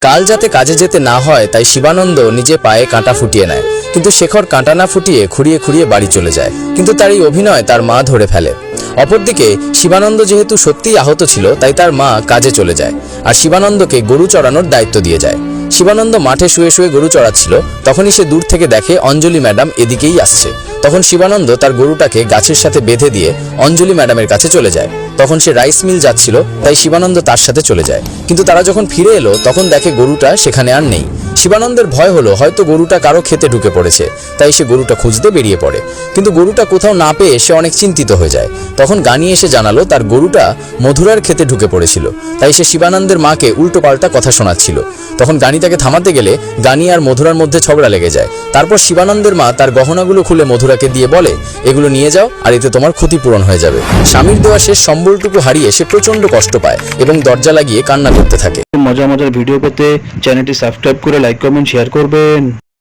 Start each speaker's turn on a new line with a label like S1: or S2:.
S1: কাল যাতে কাজে যেতে না হয় তাই শিবানন্দ নিজে পায়ে কাঁটা ফুটিয়ে নেয়, কিন্তু শেখর কাঁটা না ফুটিয়ে খুঁড়িয়ে খুঁড়িয়ে বাড়ি চলে যায়। কিন্তু তার এই অভিনয় তার মা ধরে ফেলে। অপরদিকে শিবানন্দ যেহেতু সত্যিই আহত ছিল তাই তার মা কাজে চলে যায় আর শিবানন্দকে গরু চড়ানোর দায়িত্ব দিয়ে যায়। শিবানন্দ মাঠে শুয়ে শুয়ে গরু চড়াচ্ছিল, তখনই সে দূর থেকে দেখে অঞ্জলি ম্যাডাম এদিকেই আসছে। তখন শিবানন্দ তার গরুটাকে গাছের সাথে বেঁধে দিয়ে অঞ্জলি ম্যাডামের কাছে চলে যায়। তখন সে রাইস মিল যাচ্ছিল, তাই শিবানন্দ তার সাথে চলে যায়। কিন্তু তারা যখন ফিরে এলো তখন দেখে গরুটা সেখানে আর নেই। শিবানন্দের ভয় হলো হয়তো গরুটা কারো খেতে ঢুকে পড়েছে, তাই সে গরুটা খুঁজতে বেরিয়ে পড়ে। কিন্তু গরুটা কোথাও না পেয়ে সে অনেক চিন্তিত হয়ে যায়। তখন গানি এসে জানালো তার গরুটা মধুরার খেতে ঢুকে পড়েছিল, তাই সে শিবানন্দের মাকে উল্টো পাল্টা কথা শোনাচ্ছিল। তখন গানি তাকে থামাতে গেলে গানি আর মধুরার মধ্যে ঝগড়া লেগে যায়। তারপর শিবানন্দের মা তার গহনাগুলো খুলে মধুরাকে দিয়ে বলে, এগুলো নিয়ে যাও আর এতে তোমার ক্ষতিপূরণ হয়ে যাবে। স্বামীর দেওয়া শেষ সম্বলটুকু হারিয়ে সে প্রচন্ড কষ্ট পায় এবং দরজা লাগিয়ে কান্না করতে থাকে।
S2: মজার ভিডিও পেতে চ্যানেলটি সাবস্ক্রাইব করে লাইক কমেন্ট শেয়ার করবেন।